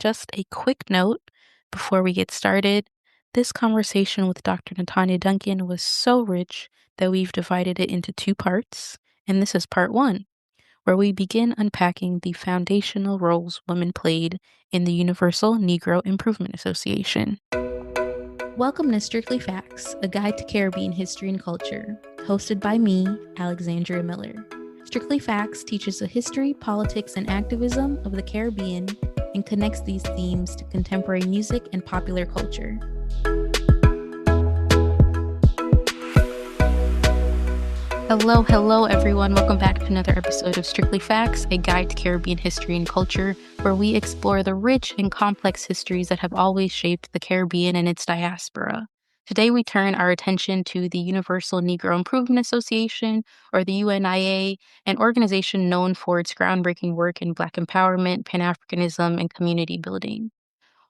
Just a quick note before we get started. This conversation with Dr. Natanya Duncan was so rich that we've divided it into two parts, and this is part one, where we begin unpacking the foundational roles women played in the Universal Negro Improvement Association. Welcome to Strictly Facts, a guide to Caribbean history and culture, hosted by me, Alexandria Miller. Strictly Facts teaches the history, politics, and activism of the Caribbean and connects these themes to contemporary music and popular culture. Hello, everyone. Welcome back to another episode of Strictly Facts, a guide to Caribbean history and culture, where we explore the rich and complex histories that have always shaped the Caribbean and its diaspora. Today, we turn our attention to the Universal Negro Improvement Association, or the UNIA, an organization known for its groundbreaking work in Black empowerment, Pan-Africanism, and community building.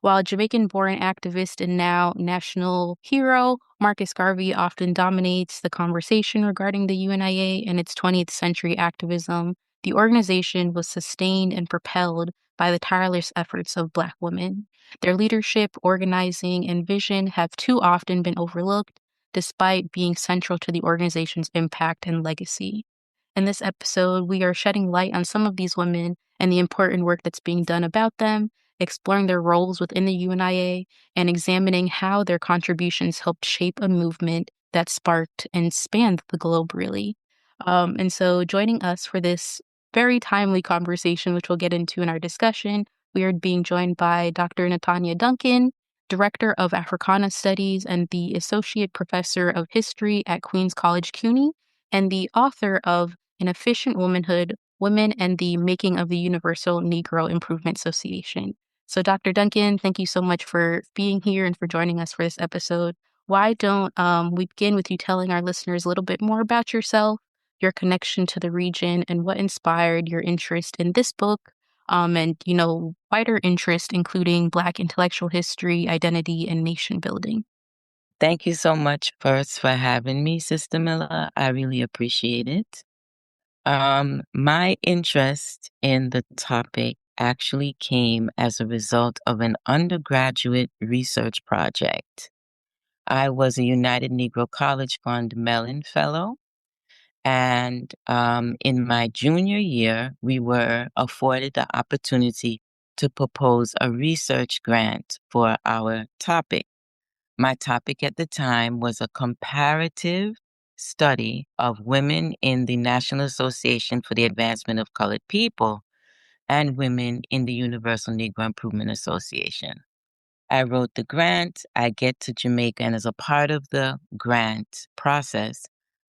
While Jamaican-born activist and now national hero Marcus Garvey often dominates the conversation regarding the UNIA and its 20th century activism, the organization was sustained and propelled by the tireless efforts of Black women. Their leadership, organizing, and vision have too often been overlooked, despite being central to the organization's impact and legacy. In this episode, we are shedding light on some of these women and the important work that's being done about them, exploring their roles within the UNIA, and examining how their contributions helped shape a movement that sparked and spanned the globe, really. And so joining us for this very timely conversation, which we'll get into in our discussion, we are being joined by Dr. Natanya Duncan, Director of Africana Studies and the Associate Professor of History at Queens College CUNY, and the author of An Efficient Womanhood, Women and the Making of the Universal Negro Improvement Association. So, Dr. Duncan, thank you so much for being here and for joining us for this episode. Why don't we begin with you telling our listeners a little bit more about yourself, your connection to the region, and what inspired your interest in this book, and, wider interest, including Black intellectual history, identity, and nation building. Thank you so much first for having me, Sister Miller. I really appreciate it. My interest in the topic actually came as a result of an undergraduate research project. I was a United Negro College Fund Mellon Fellow, and in my junior year, we were afforded the opportunity to propose a research grant for our topic. My topic at the time was a comparative study of women in the National Association for the Advancement of Colored People and women in the Universal Negro Improvement Association. I wrote the grant. I get to Jamaica, and as a part of the grant process,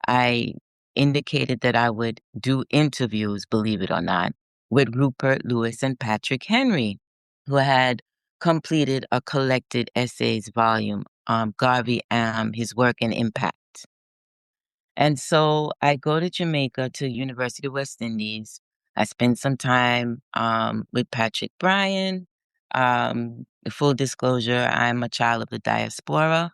I indicated that I would do interviews, believe it or not, with Rupert Lewis and Patrick Henry, who had completed a collected essays volume, Garvey, his work and impact. And so I go to Jamaica, to University of West Indies. I spend some time with Patrick Bryan. Full disclosure, I'm a child of the diaspora.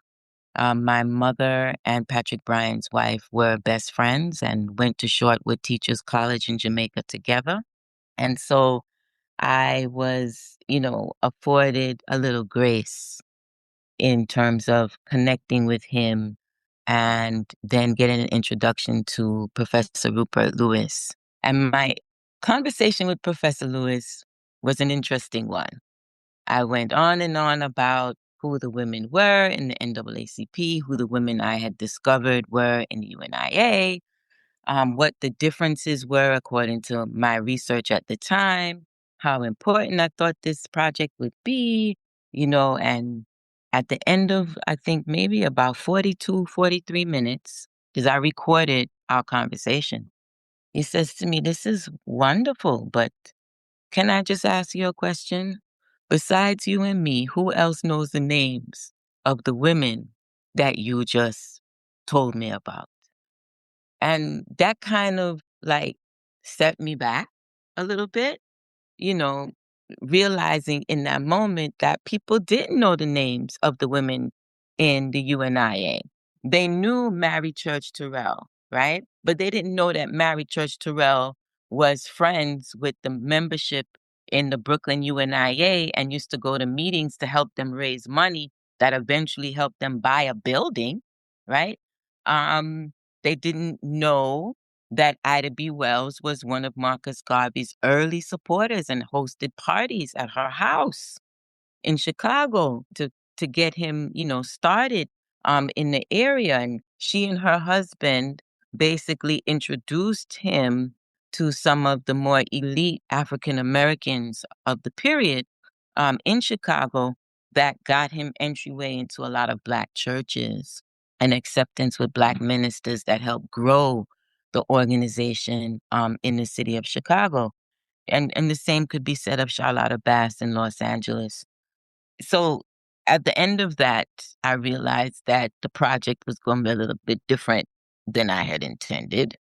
My mother and Patrick Bryan's wife were best friends and went to Shortwood Teachers College in Jamaica together. And so I was, afforded a little grace in terms of connecting with him and then getting an introduction to Professor Rupert Lewis. And my conversation with Professor Lewis was an interesting one. I went on and on about who the women were in the NAACP, who the women I had discovered were in the UNIA, what the differences were according to my research at the time, how important I thought this project would be, and at the end of, I think, maybe about 42, 43 minutes, because I recorded our conversation, he says to me, "This is wonderful, but can I just ask you a question? Besides you and me, who else knows the names of the women that you just told me about?" And that kind of set me back a little bit, you know, realizing in that moment that people didn't know the names of the women in the UNIA. They knew Mary Church Terrell, right? But they didn't know that Mary Church Terrell was friends with the membership in the Brooklyn UNIA and used to go to meetings to help them raise money that eventually helped them buy a building, right? They didn't know that Ida B. Wells was one of Marcus Garvey's early supporters and hosted parties at her house in Chicago to get him, started in the area. And she and her husband basically introduced him to some of the more elite African Americans of the period in Chicago that got him entryway into a lot of Black churches and acceptance with Black ministers that helped grow the organization in the city of Chicago. And the same could be said of Charlotta Bass in Los Angeles. So at the end of that, I realized that the project was going to be a little bit different than I had intended.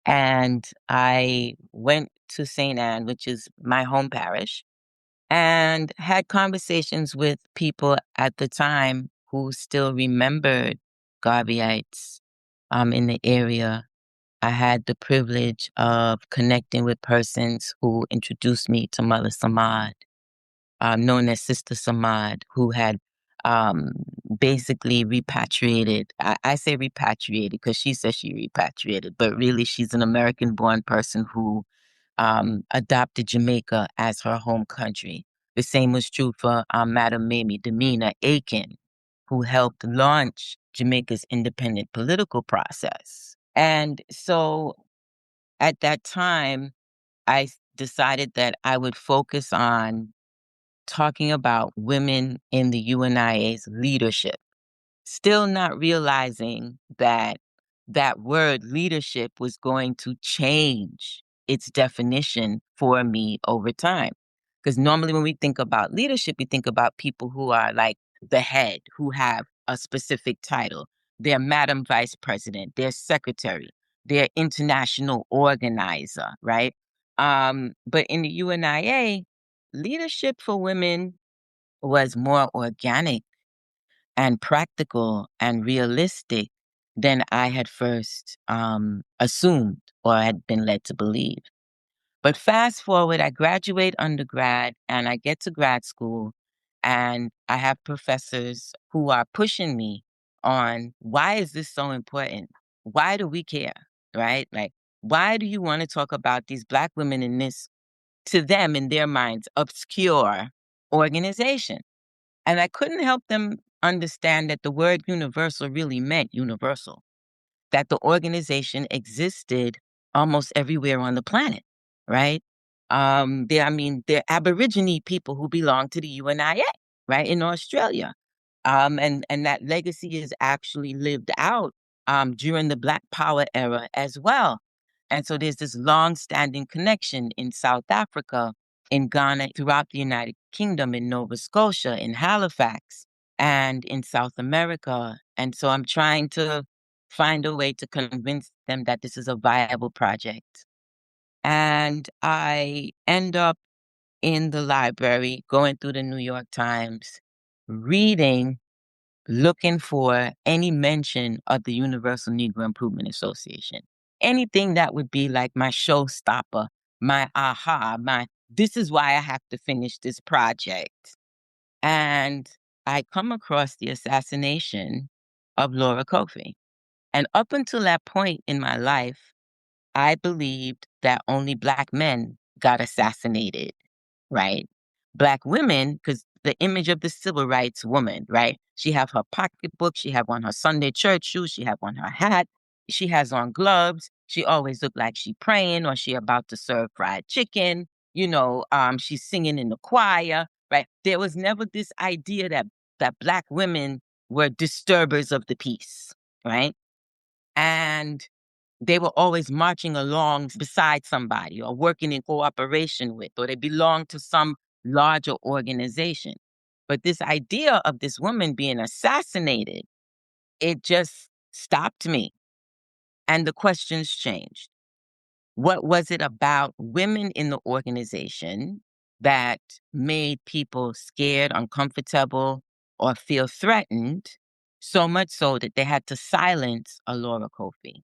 And I went to St. Anne, which is my home parish, and had conversations with people at the time who still remembered Garveyites in the area. I had the privilege of connecting with persons who introduced me to Mother Samad, known as Sister Samad, who had basically repatriated. I say repatriated because she says she repatriated, but really she's an American-born person who adopted Jamaica as her home country. The same was true for Madam Mamie Demina Aiken, who helped launch Jamaica's independent political process. And so at that time, I decided that I would focus on talking about women in the UNIA's leadership, still not realizing that that word leadership was going to change its definition for me over time. Because normally when we think about leadership, we think about people who are like the head, who have a specific title. They're Madam Vice President, they're secretary, they're international organizer, right? But in the UNIA, leadership for women was more organic and practical and realistic than I had first assumed or had been led to believe. But fast forward, I graduate undergrad and I get to grad school, and I have professors who are pushing me on, why is this so important? Why do we care? Right? Like, why do you want to talk about these Black women in this, to them, in their minds, obscure organization? And I couldn't help them understand that the word universal really meant universal, that the organization existed almost everywhere on the planet, right? They're Aborigine people who belong to the UNIA, right, in Australia. And that legacy is actually lived out during the Black Power era as well. And so there's this long-standing connection in South Africa, in Ghana, throughout the United Kingdom, in Nova Scotia, in Halifax, and in South America. And so I'm trying to find a way to convince them that this is a viable project. And I end up in the library, going through the New York Times, reading, looking for any mention of the Universal Negro Improvement Association. Anything that would be like my showstopper, my aha, this is why I have to finish this project. And I come across the assassination of Laura Kofey. And up until that point in my life, I believed that only Black men got assassinated, right? Black women, because the image of the civil rights woman, right? She have her pocketbook, she have on her Sunday church shoes, she have on her hat, she has on gloves, she always look like she praying or she about to serve fried chicken, she's singing in the choir, right? There was never this idea that Black women were disturbers of the peace, right? And they were always marching along beside somebody or working in cooperation with, or they belonged to some larger organization. But this idea of this woman being assassinated, it just stopped me. And the questions changed. What was it about women in the organization that made people scared, uncomfortable, or feel threatened, so much so that they had to silence a Laura Kofey?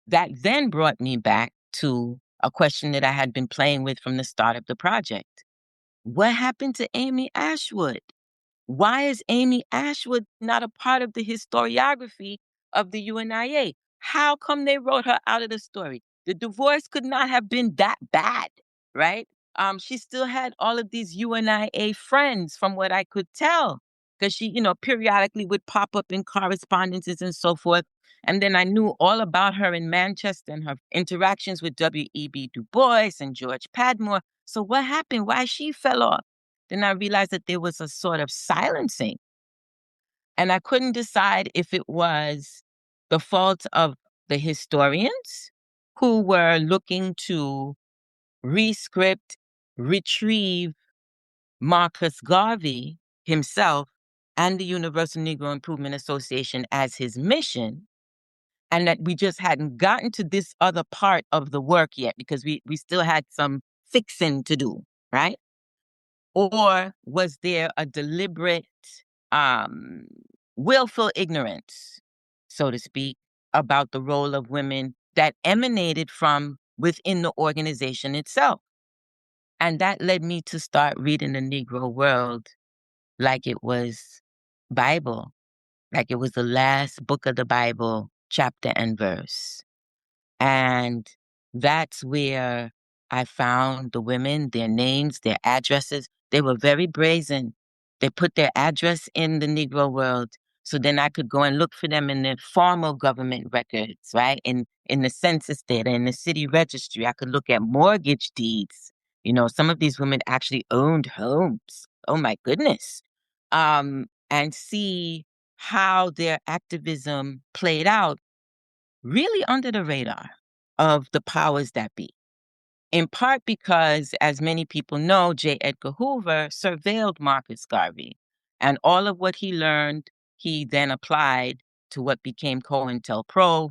That then brought me back to a question that I had been playing with from the start of the project. What happened to Amy Ashwood? Why is Amy Ashwood not a part of the historiography of the UNIA? How come they wrote her out of the story? The divorce could not have been that bad, right? She still had all of these UNIA friends, from what I could tell, because she, periodically would pop up in correspondences and so forth. And then I knew all about her in Manchester and her interactions with W.E.B. Du Bois and George Padmore. So what happened? Why she fell off? Then I realized that there was a sort of silencing. And I couldn't decide if it was the fault of the historians who were looking to rescript, retrieve Marcus Garvey himself and the Universal Negro Improvement Association as his mission, and that we just hadn't gotten to this other part of the work yet because we still had some fixing to do, right? Or was there a deliberate, um, willful ignorance, so to speak, about the role of women that emanated from within the organization itself? And that led me to start reading the Negro World like it was Bible, like it was the last book of the Bible, chapter and verse. And that's where I found the women, their names, their addresses. They were very brazen. They put their address in the Negro World. So then I could go and look for them in the formal government records, right? In the census data, in the city registry. I could look at mortgage deeds. Some of these women actually owned homes. Oh my goodness. And see how their activism played out really under the radar of the powers that be. In part because, as many people know, J. Edgar Hoover surveilled Marcus Garvey. And all of what he learned, he then applied to what became COINTELPRO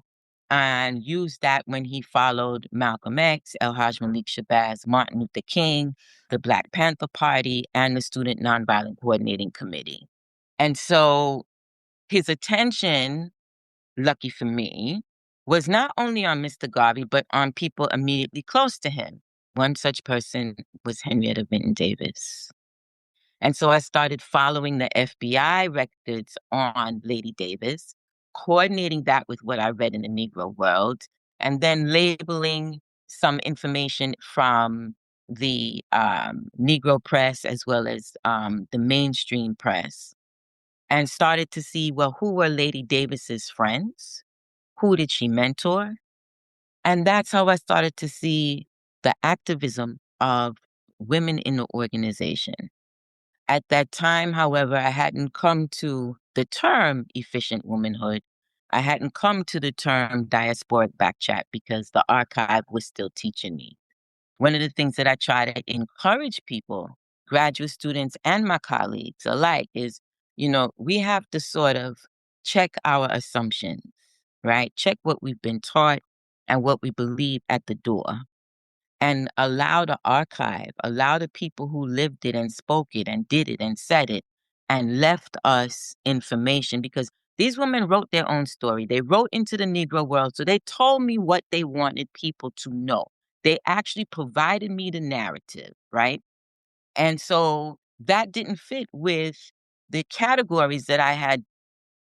and used that when he followed Malcolm X, El Haj Malik Shabazz, Martin Luther King, the Black Panther Party, and the Student Nonviolent Coordinating Committee. And so his attention, lucky for me, was not only on Mr. Garvey, but on people immediately close to him. One such person was Henrietta Vinton Davis. And so I started following the FBI records on Lady Davis, coordinating that with what I read in the Negro World, and then labeling some information from the Negro press as well as the mainstream press, and started to see, well, who were Lady Davis's friends? Who did she mentor? And that's how I started to see the activism of women in the organization. At that time, however, I hadn't come to the term efficient womanhood. I hadn't come to the term diasporic backchat because the archive was still teaching me. One of the things that I try to encourage people, graduate students and my colleagues alike, is, we have to sort of check our assumptions, right? Check what we've been taught and what we believe at the door, and allow the archive, allow the people who lived it and spoke it and did it and said it and left us information, because these women wrote their own story. They wrote into the Negro World. So they told me what they wanted people to know. They actually provided me the narrative, right? And so that didn't fit with the categories that I had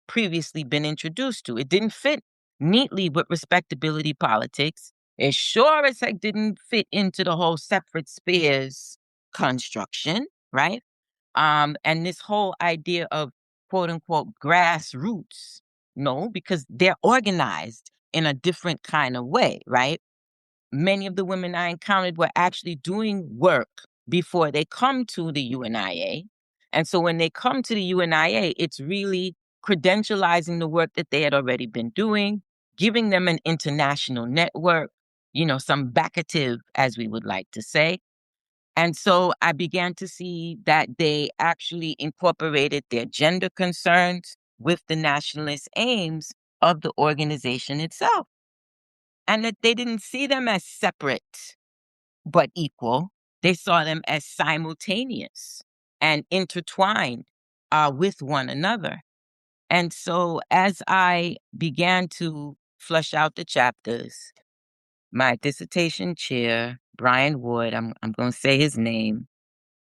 previously been introduced to. It didn't fit neatly with respectability politics. It sure as heck didn't fit into the whole separate spheres construction, right? And this whole idea of quote unquote grassroots. No, because they're organized in a different kind of way, right? Many of the women I encountered were actually doing work before they come to the UNIA. And so when they come to the UNIA, it's really credentializing the work that they had already been doing, giving them an international network, some backative, as we would like to say. And so I began to see that they actually incorporated their gender concerns with the nationalist aims of the organization itself, and that they didn't see them as separate but equal. They saw them as simultaneous and intertwined with one another. And so as I began to flesh out the chapters, my dissertation chair, Brian Wood, I'm going to say his name,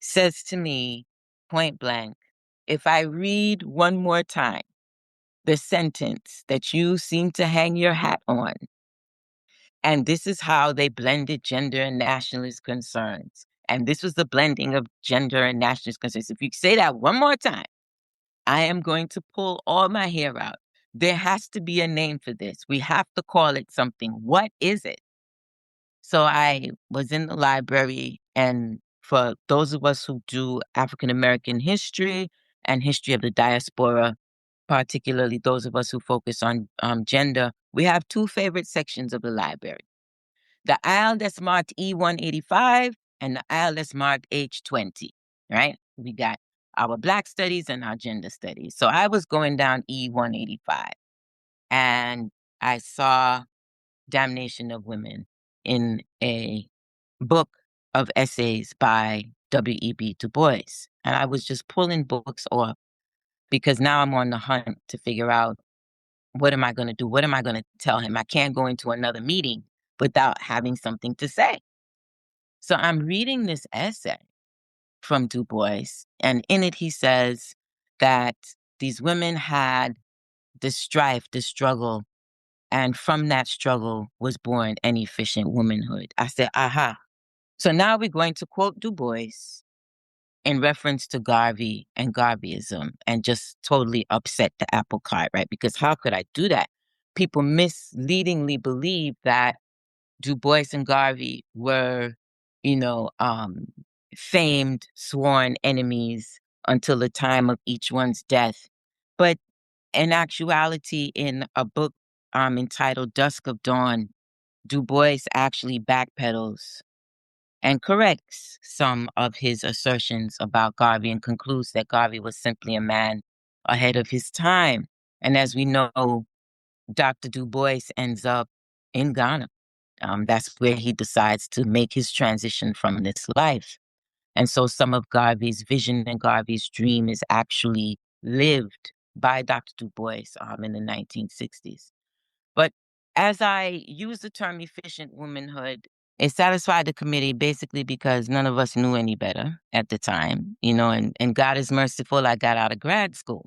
says to me point blank, if I read one more time the sentence that you seem to hang your hat on, and this is how they blended gender and nationalist concerns, and this was the blending of gender and nationalist concerns. If you say that one more time, I am going to pull all my hair out. There has to be a name for this. We have to call it something. What is it? So I was in the library, and for those of us who do African American history and history of the diaspora, particularly those of us who focus on gender, we have two favorite sections of the library. The aisle that's marked E185 and the aisle that's marked H20, right? We got our Black studies and our gender studies. So I was going down E185, and I saw Damnation of Women in a book of essays by W.E.B. Du Bois. And I was just pulling books off because now I'm on the hunt to figure out, what am I going to do? What am I going to tell him? I can't go into another meeting without having something to say. So I'm reading this essay from Du Bois, and in it he says that these women had this strife, this struggle, and from that struggle was born an efficient womanhood. I said, aha. So now we're going to quote Du Bois in reference to Garvey and Garveyism and just totally upset the apple cart, right? Because how could I do that? People misleadingly believe that Du Bois and Garvey were, you know, famed sworn enemies until the time of each one's death. But in actuality, in a book entitled Dusk of Dawn, Du Bois actually backpedals and corrects some of his assertions about Garvey and concludes that Garvey was simply a man ahead of his time. And as we know, Dr. Du Bois ends up in Ghana. That's where he decides to make his transition from this life. And so some of Garvey's vision and Garvey's dream is actually lived by Dr. Du Bois in the 1960s. But as I use the term efficient womanhood, it satisfied the committee basically because none of us knew any better at the time, and God is merciful, I got out of grad school.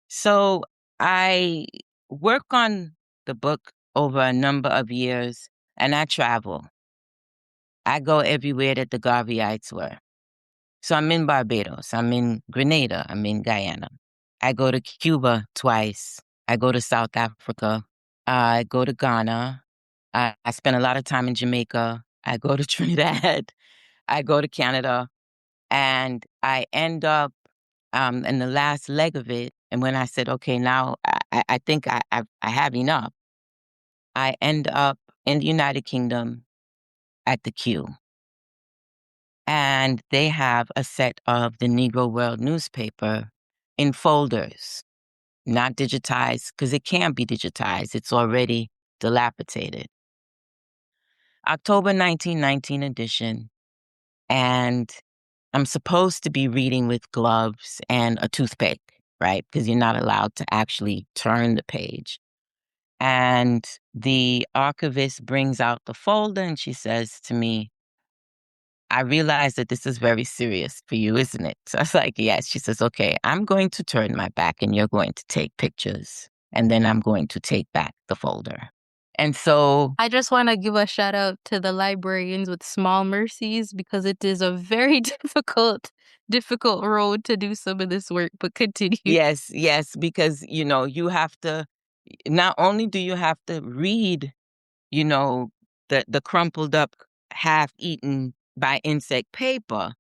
So I work on the book over a number of years, and I travel. I go everywhere that the Garveyites were. So I'm in Barbados, I'm in Grenada, I'm in Guyana. I go to Cuba twice. I go to South Africa. I go to Ghana. I spend a lot of time in Jamaica. I go to Trinidad. I go to Canada. And I end up in the last leg of it. And when I said, okay, now I think I have enough, I end up in the United Kingdom at the Q. And they have a set of the Negro World newspaper in folders, not digitized, because it can't be digitized. It's already dilapidated. October 1919 edition. And I'm supposed to be reading with gloves and a toothpick, right? Because you're not allowed to actually turn the page. And the archivist brings out the folder and she says to me, I realize that this is very serious for you, isn't it? So I was like, yes. She says, okay, I'm going to turn my back and you're going to take pictures. And then I'm going to take back the folder. And so I just want to give a shout out to the librarians with small mercies because it is a very difficult road to do some of this work, but continue. Yes, because, you have to, not only do you have to read, the crumpled up, half-eaten by insect paper,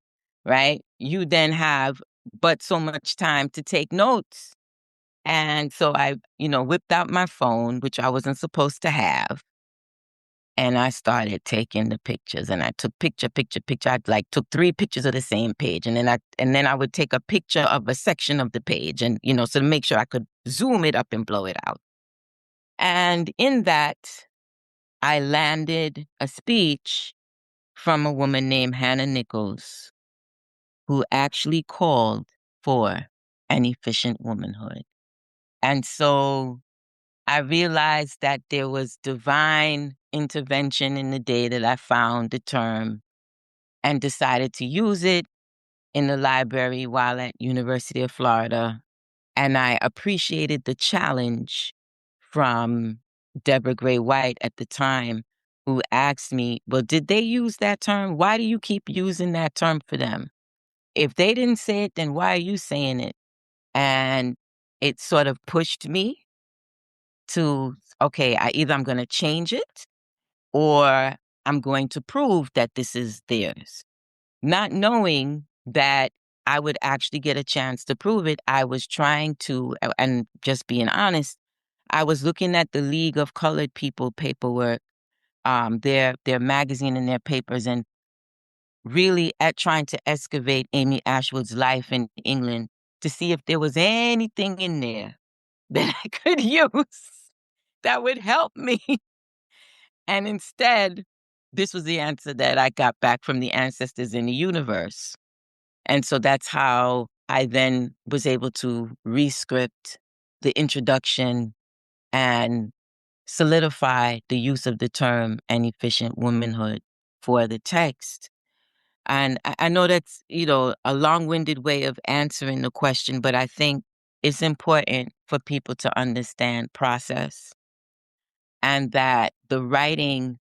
right? You then have but so much time to take notes. And so I, whipped out my phone, which I wasn't supposed to have. And I started taking the pictures, and I took picture. I took 3 pictures of the same page, and then I would take a picture of a section of the page, and so to make sure I could zoom it up and blow it out. And in that, I landed a speech from a woman named Hannah Nichols, who actually called for an efficient womanhood. And so I realized that there was divine intervention in the day that I found the term and decided to use it in the library while at University of Florida. And I appreciated the challenge from Deborah Gray White at the time, who asked me, well, did they use that term? Why do you keep using that term for them? If they didn't say it, then why are you saying it? And it sort of pushed me to, okay, either I'm going to change it or I'm going to prove that this is theirs. Not knowing that I would actually get a chance to prove it, I was trying to, and just being honest, I was looking at the League of Colored People paperwork, their magazine and their papers, and really at trying to excavate Amy Ashwood's life in England to see if there was anything in there that I could use that would help me. And instead, this was the answer that I got back from the ancestors in the universe. And so that's how I then was able to rescript the introduction and solidify the use of the term "an efficient womanhood" for the text. And I know that's, a long-winded way of answering the question, but I think it's important for people to understand process and that the writing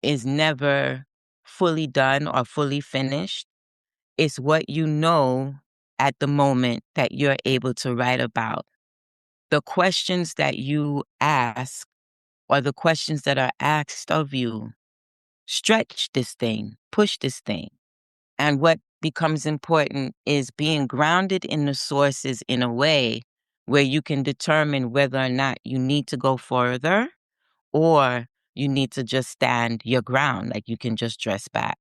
is never fully done or fully finished. It's what you know at the moment that you're able to write about. The questions that you ask or the questions that are asked of you stretch this thing, push this thing. And what becomes important is being grounded in the sources in a way where you can determine whether or not you need to go further or you need to just stand your ground, like you can just dress back.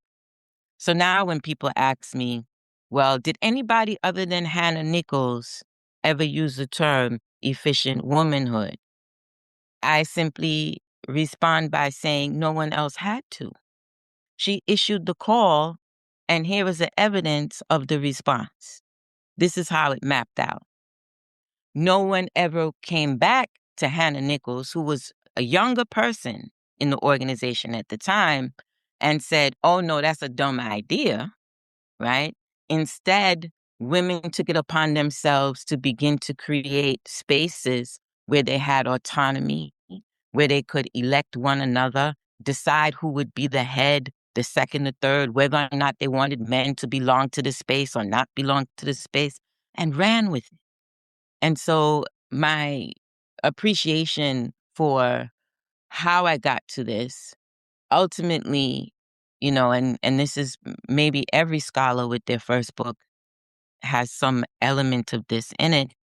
So now when people ask me, well, did anybody other than Hannah Nichols ever use the term efficient womanhood? I simply respond by saying no one else had to. She issued the call, and here is the evidence of the response. This is how it mapped out. No one ever came back to Hannah Nichols, who was a younger person in the organization at the time, and said, oh, no, that's a dumb idea, right? Instead, women took it upon themselves to begin to create spaces where they had autonomy, where they could elect one another, decide who would be the head, the second, the third, whether or not they wanted men to belong to the space or not belong to the space, and ran with it. And so my appreciation for how I got to this ultimately, and this is maybe every scholar with their first book has some element of this in it.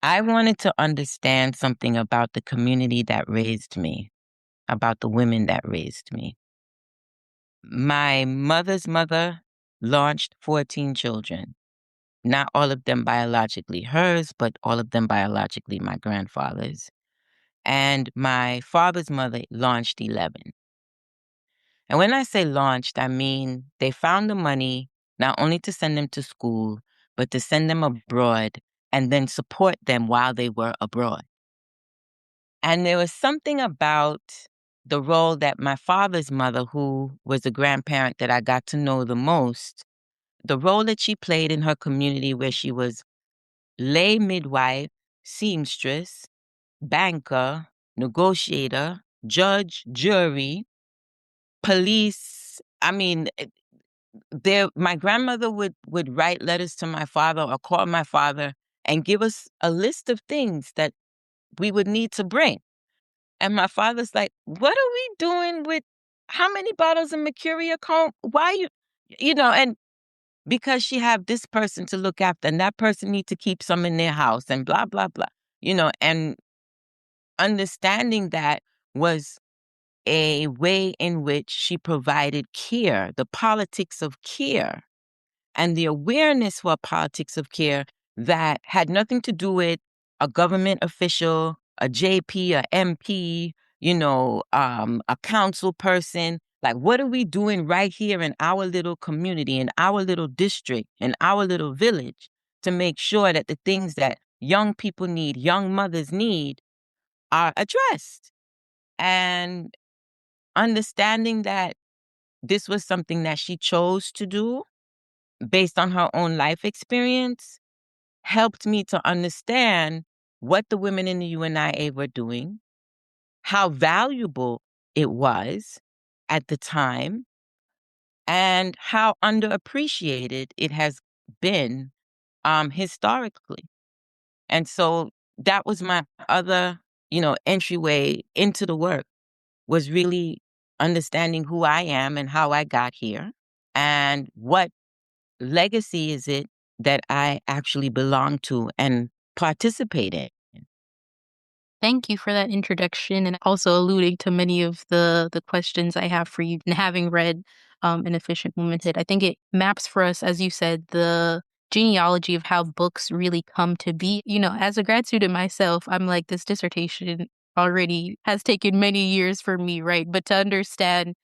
I wanted to understand something about the community that raised me, about the women that raised me. My mother's mother launched 14 children, not all of them biologically hers, but all of them biologically my grandfather's. And my father's mother launched 11. And when I say launched, I mean they found the money not only to send them to school, but to send them abroad and then support them while they were abroad. And there was something about the role that my father's mother, who was the grandparent that I got to know the most, the role that she played in her community where she was lay midwife, seamstress, banker, negotiator, judge, jury, police. I mean, my grandmother would write letters to my father or call my father and give us a list of things that we would need to bring. And my father's like, what are we doing with how many bottles of mercurial comb? Why and because she have this person to look after and that person need to keep some in their house and blah, blah, blah, and understanding that was a way in which she provided care, the politics of care and the awareness for politics of care that had nothing to do with a government official, a JP, a MP, a council person. Like, what are we doing right here in our little community, in our little district, in our little village to make sure that the things that young people need, young mothers need, are addressed. And understanding that this was something that she chose to do based on her own life experience helped me to understand what the women in the UNIA were doing, how valuable it was at the time, and how underappreciated it has been historically. And so that was my other, entryway into the work, was really understanding who I am and how I got here and what legacy is it that I actually belong to and participate in. Thank you for that introduction and also alluding to many of the questions I have for you. And having read An Efficient Womanhood, I think it maps for us, as you said, the genealogy of how books really come to be. As a grad student myself, I'm like, this dissertation already has taken many years for me, right? But to understand,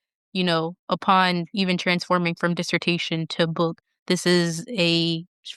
upon even transforming from dissertation to book, this is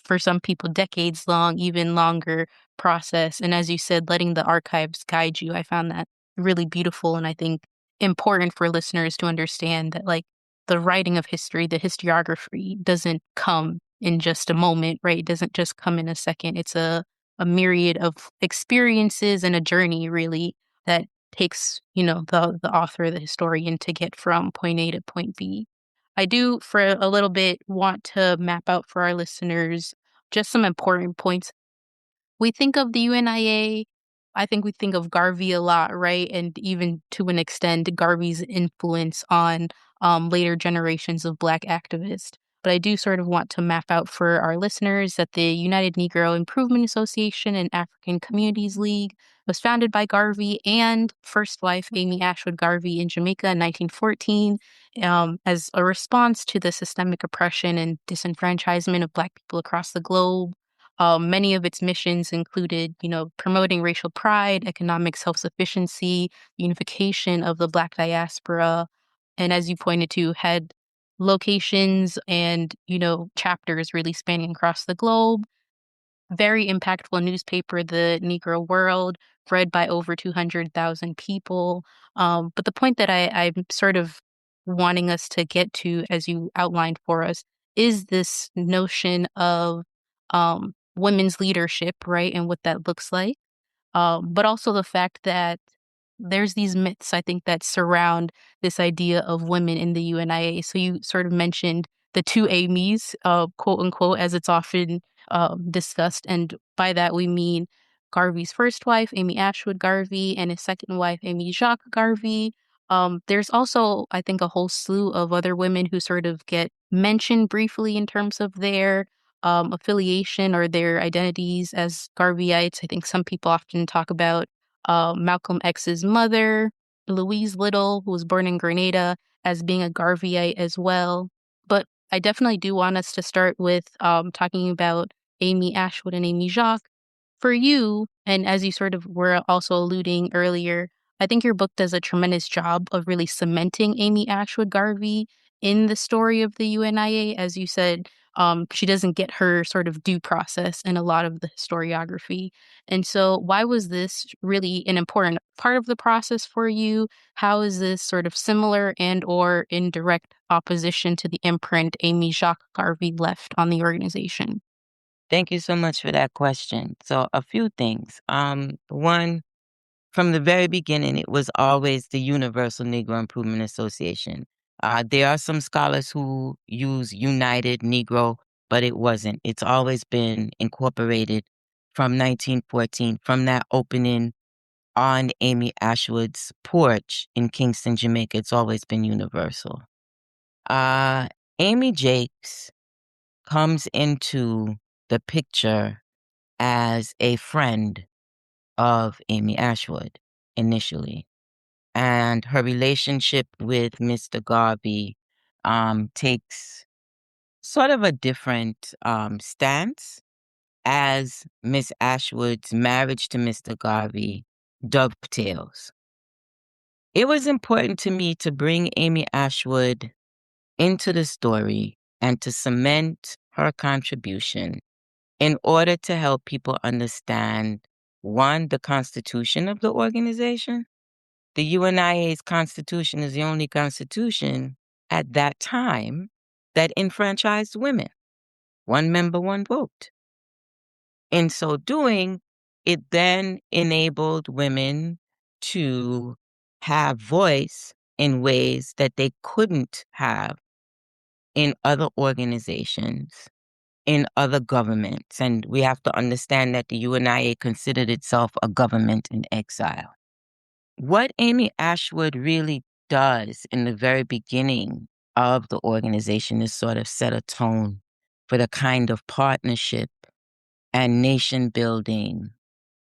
for some people, decades long, even longer process. And as you said, letting the archives guide you, I found that really beautiful. And I think important for listeners to understand that, like, the writing of history, the historiography doesn't come in just a moment, right? It doesn't just come in a second. It's a myriad of experiences and a journey, really, that takes, the author, the historian, to get from point A to point B. I do, for a little bit, want to map out for our listeners just some important points. We think of the UNIA, I think we think of Garvey a lot, right? And even to an extent, Garvey's influence on later generations of Black activists. But I do sort of want to map out for our listeners that the United Negro Improvement Association and African Communities League was founded by Garvey and first wife Amy Ashwood Garvey in Jamaica in 1914 as a response to the systemic oppression and disenfranchisement of Black people across the globe. Many of its missions included, promoting racial pride, economic self-sufficiency, unification of the Black diaspora, and as you pointed to, had locations and, chapters really spanning across the globe. Very impactful newspaper, the Negro World, read by over 200,000 people. But the point that I'm sort of wanting us to get to, as you outlined for us, is this notion of women's leadership, right? And what that looks like. But also the fact that there's these myths, I think, that surround this idea of women in the UNIA. So you sort of mentioned the two Amy's, quote unquote, as it's often discussed. And by that, we mean Garvey's first wife, Amy Ashwood Garvey, and his second wife, Amy Jacques Garvey. There's also, I think, a whole slew of other women who sort of get mentioned briefly in terms of their affiliation or their identities as Garveyites. I think some people often talk about Malcolm X's mother, Louise Little, who was born in Grenada, as being a Garveyite as well. But I definitely do want us to start with talking about Amy Ashwood and Amy Jacques. For you, and as you sort of were also alluding earlier, I think your book does a tremendous job of really cementing Amy Ashwood Garvey in the story of the UNIA. As you said, she doesn't get her sort of due process in a lot of the historiography. And so why was this really an important part of the process for you? How is this sort of similar and or in direct opposition to the imprint Amy Jacques Garvey left on the organization? Thank you so much for that question. So a few things. One, from the very beginning, it was always the Universal Negro Improvement Association. There are some scholars who use United Negro, but it wasn't. It's always been incorporated from 1914, from that opening on Amy Ashwood's porch in Kingston, Jamaica. It's always been universal. Uh, Amy Jakes comes into the picture as a friend of Amy Ashwood initially. And her relationship with Mr. Garvey takes sort of a different stance as Miss Ashwood's marriage to Mr. Garvey dovetails. It was important to me to bring Amy Ashwood into the story and to cement her contribution in order to help people understand One, the constitution of the organization. The UNIA's constitution is the only constitution at that time that enfranchised women. One member, one vote. In so doing, it then enabled women to have voice in ways that they couldn't have in other organizations, in other governments. And we have to understand that the UNIA considered itself a government in exile. What Amy Ashwood really does in the very beginning of the organization is sort of set a tone for the kind of partnership and nation building,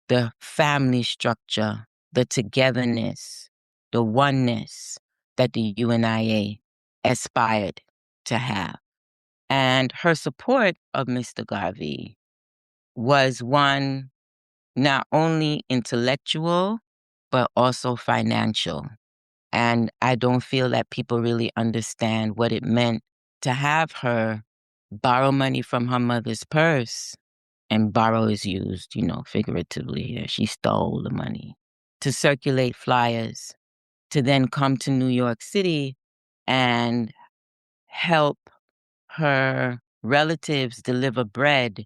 the family structure, the togetherness, the oneness that the UNIA aspired to have. And her support of Mr. Garvey was one not only intellectual, but also financial. And I don't feel that people really understand what it meant to have her borrow money from her mother's purse. And borrow is used, figuratively here. She stole the money to circulate flyers, to then come to New York City and help her relatives deliver bread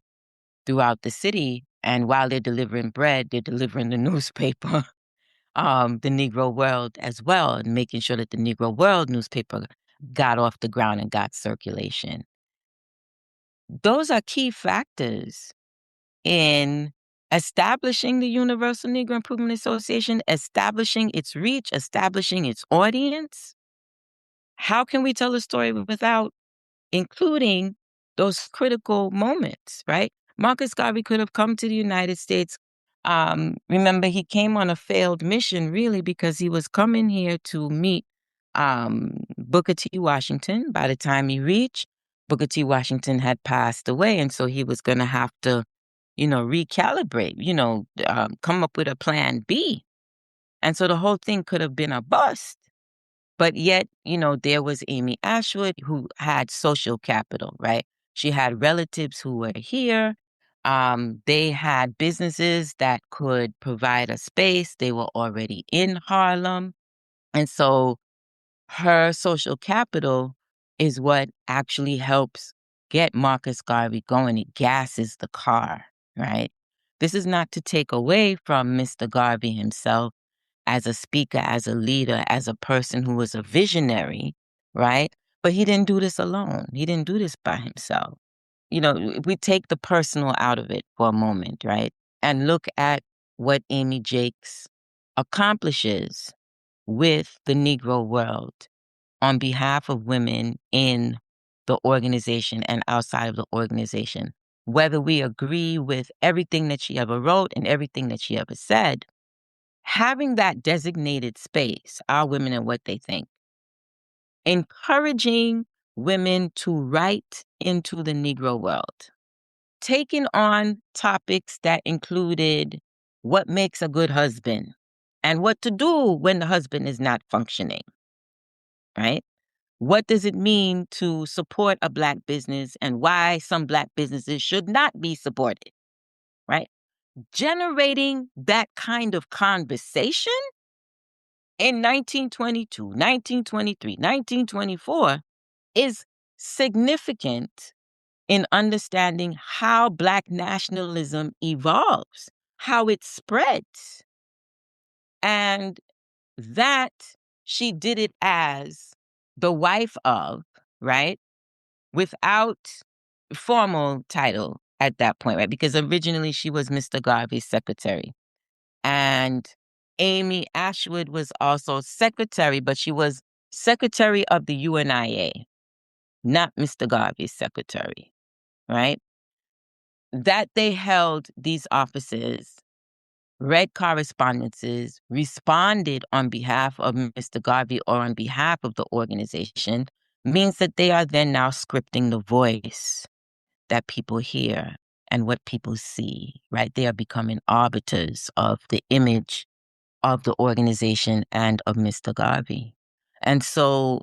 throughout the city. And while they're delivering bread, they're delivering the newspaper, the Negro World as well, and making sure that the Negro World newspaper got off the ground and got circulation. Those are key factors in establishing the Universal Negro Improvement Association, establishing its reach, establishing its audience. How can we tell a story without including those critical moments, right? Marcus Garvey could have come to the United States. Remember, he came on a failed mission, really, because he was coming here to meet Booker T. Washington. By the time he reached, Booker T. Washington had passed away, and so he was going to have to, recalibrate, come up with a plan B. And so the whole thing could have been a bust. But yet, there was Amy Ashwood who had social capital, right? She had relatives who were here. They had businesses that could provide a space. They were already in Harlem. And so her social capital is what actually helps get Marcus Garvey going. It gasses the car, right? This is not to take away from Mr. Garvey himself as a speaker, as a leader, as a person who was a visionary, right? But he didn't do this alone. He didn't do this by himself. We take the personal out of it for a moment, right? And look at what Amy Jakes accomplishes with the Negro World on behalf of women in the organization and outside of the organization. Whether we agree with everything that she ever wrote and everything that she ever said, having that designated space, our women and what they think, encouraging women to write into the Negro World, taking on topics that included what makes a good husband and what to do when the husband is not functioning, right? What does it mean to support a Black business and why some Black businesses should not be supported, right? Generating that kind of conversation in 1922, 1923, 1924 is significant in understanding how Black nationalism evolves, how it spreads. And that she did it as the wife of, right? Without formal title at that point, right? Because originally she was Mr. Garvey's secretary. And Amy Ashwood was also secretary, but she was secretary of the UNIA, not Mr. Garvey's secretary, right? That they held these offices, read correspondences, responded on behalf of Mr. Garvey or on behalf of the organization means that they are then now scripting the voice that people hear and what people see, right? They are becoming arbiters of the image of the organization and of Mr. Garvey. And so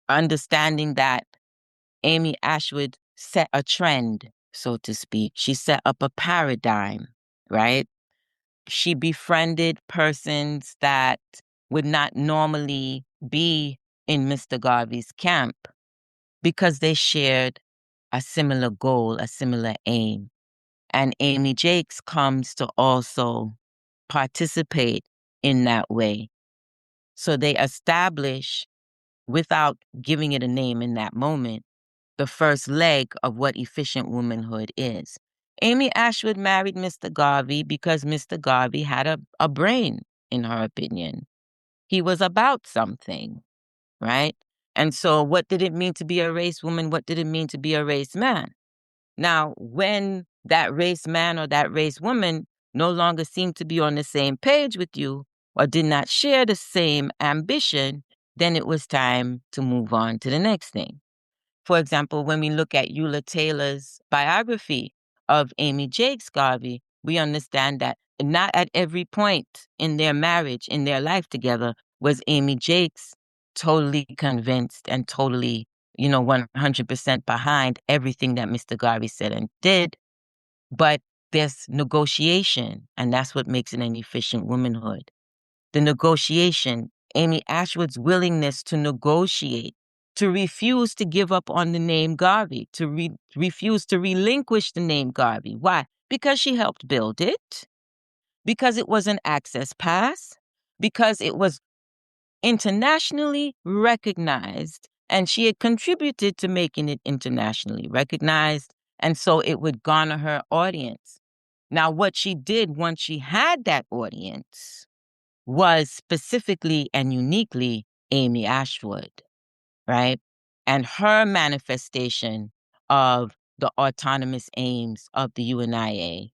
understanding that Amy Ashwood set a trend, so to speak. She set up a paradigm, right? she befriended persons that would not normally be in Mr. Garvey's camp because they shared a similar goal, a similar aim. And Amy Jakes comes to also participate in that way. So they establish, without giving it a name in that moment, the first leg of what efficient womanhood is. Amy Ashwood married Mr. Garvey because Mr. Garvey had a brain, in her opinion. He was about something, right? And so what did it mean to be a race woman? What did it mean to be a race man? Now, when that race man or that race woman no longer seemed to be on the same page with you or did not share the same ambition, then it was time to move on to the next thing. For example, when we look at Eula Taylor's biography of Amy Jakes Garvey, we understand that not at every point in their marriage, in their life together, was Amy Jakes totally convinced and totally, 100% behind everything that Mr. Garvey said and did. But there's negotiation, and that's what makes it an efficient womanhood. The negotiation, Amy Ashwood's willingness to negotiate, to refuse to give up on the name Garvey, to refuse to relinquish the name Garvey. Why? Because she helped build it, because it was an access pass, because it was internationally recognized, and she had contributed to making it internationally recognized, and so it would garner her audience. Now, what she did once she had that audience was specifically and uniquely Amy Ashwood, right? And her manifestation of the autonomous aims of the UNIA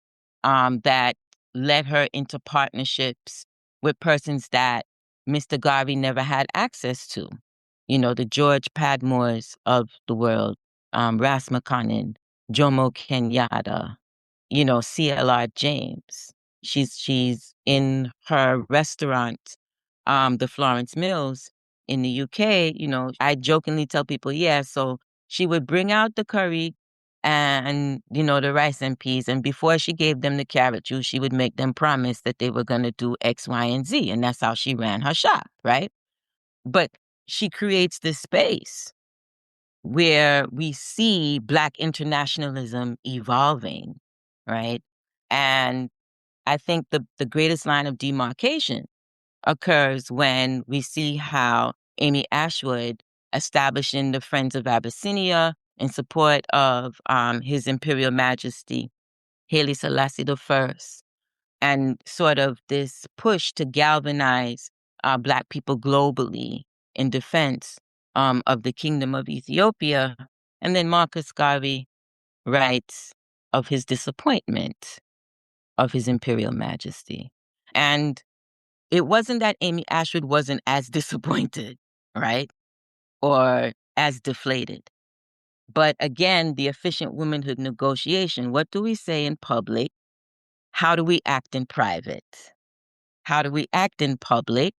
that led her into partnerships with persons that Mr. Garvey never had access to. The George Padmores of the world, Ras McConnell, Jomo Kenyatta, CLR James. She's in her restaurant, the Florence Mills in the UK. I jokingly tell people, yeah, so she would bring out the curry and, the rice and peas. And before she gave them the carrot juice, she would make them promise that they were going to do X, Y, and Z. And that's how she ran her shop, right? But she creates this space where we see Black internationalism evolving, right? And I think the greatest line of demarcation occurs when we see how Amy Ashwood, establishing the Friends of Abyssinia in support of His Imperial Majesty, Haile Selassie I, and sort of this push to galvanize Black people globally in defense of the Kingdom of Ethiopia. And then Marcus Garvey writes of his disappointment of His Imperial Majesty. And it wasn't that Amy Ashwood wasn't as disappointed, right? Or as deflated. But again, the efficient womanhood negotiation, what do we say in public? How do we act in private? How do we act in public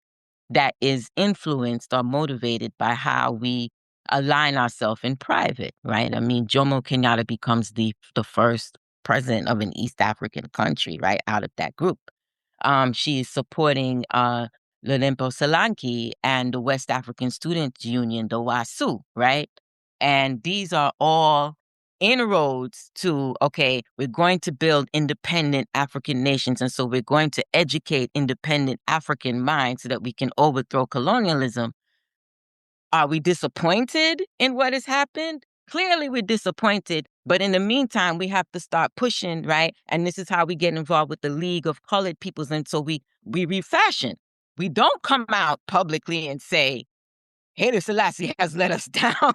that is influenced or motivated by how we align ourselves in private, right? I mean, Jomo Kenyatta becomes the first president of an East African country, right, out of that group. She is supporting Lelempo Solanke and the West African Students Union, the WASU, right? And these are all inroads to, okay, we're going to build independent African nations. And so we're going to educate independent African minds so that we can overthrow colonialism. Are we disappointed in what has happened? Clearly we're disappointed, but in the meantime, we have to start pushing, right? And this is how we get involved with the League of Colored Peoples. And so we refashion. We don't come out publicly and say, Haile Selassie has let us down,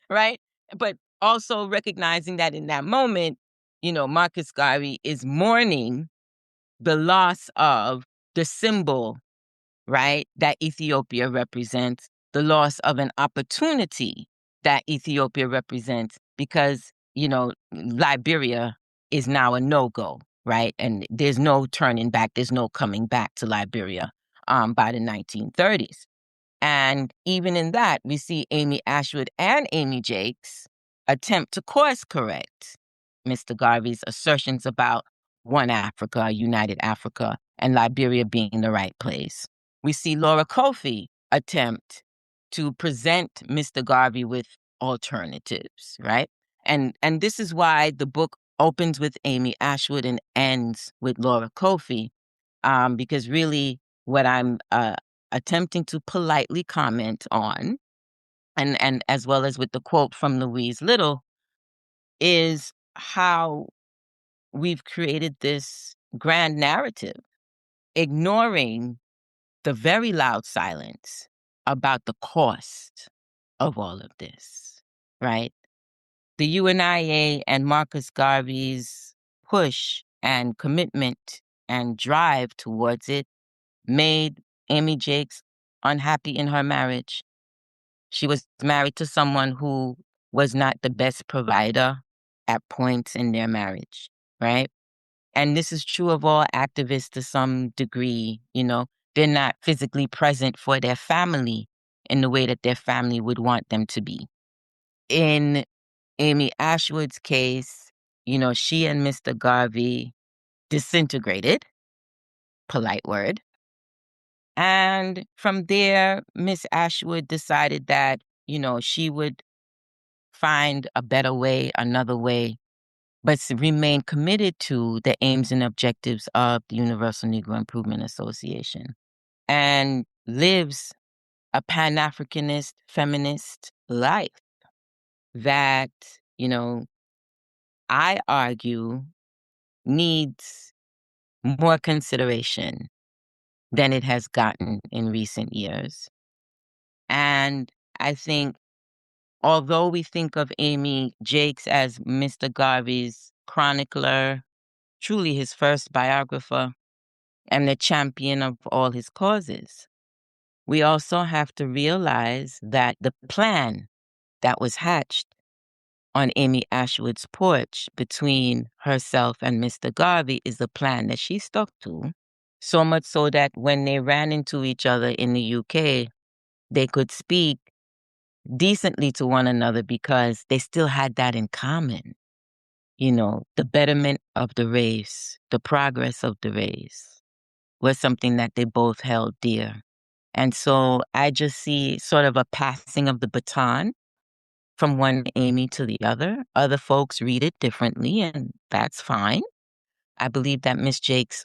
right? But also recognizing that in that moment, Marcus Garvey is mourning the loss of the symbol, right, that Ethiopia represents, the loss of an opportunity that Ethiopia represents, because, Liberia is now a no-go, right? And there's no turning back, there's no coming back to Liberia by the 1930s. And even in that, we see Amy Ashwood and Amy Jakes attempt to course correct Mr. Garvey's assertions about one Africa, a united Africa, and Liberia being the right place. We see Laura Kofey attempt to present Mr. Garvey with alternatives, right? And this is why the book opens with Amy Ashwood and ends with Laura Kofey, because really what I'm attempting to politely comment on, and as well as with the quote from Louise Little, is how we've created this grand narrative, ignoring the very loud silence about the cost of all of this, right? The UNIA and Marcus Garvey's push and commitment and drive towards it made Amy Jakes unhappy in her marriage. She was married to someone who was not the best provider at points in their marriage, right? And this is true of all activists to some degree. They're not physically present for their family in the way that their family would want them to be. In Amy Ashwood's case, she and Mr. Garvey disintegrated, polite word. And from there, Miss Ashwood decided that, she would find a better way, another way, but remain committed to the aims and objectives of the Universal Negro Improvement Association, and lives a Pan-Africanist, feminist life that, I argue needs more consideration than it has gotten in recent years. And I think, although we think of Amy Jakes as Mr. Garvey's chronicler, truly his first biographer, and the champion of all his causes, we also have to realize that the plan that was hatched on Amy Ashwood's porch between herself and Mr. Garvey is the plan that she stuck to, so much so that when they ran into each other in the UK, they could speak decently to one another because they still had that in common. The betterment of the race, the progress of the race was something that they both held dear. And so I just see sort of a passing of the baton from one Amy to the other. Other folks read it differently, and that's fine. I believe that Miss Jakes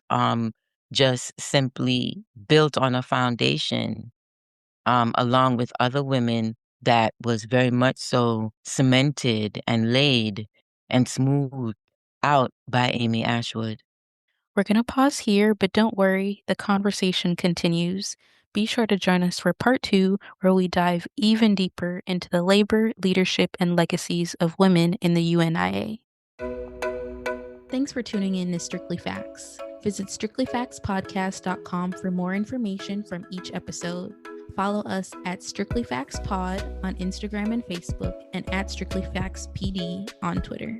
just simply built on a foundation along with other women that was very much so cemented and laid and smoothed out by Amy Ashwood. We're going to pause here, but don't worry, the conversation continues. Be sure to join us for part 2, where we dive even deeper into the labor, leadership, and legacies of women in the UNIA. Thanks for tuning in to Strictly Facts. Visit strictlyfactspodcast.com for more information from each episode. Follow us at Strictly Facts Pod on Instagram and Facebook, and at Strictly Facts PD on Twitter.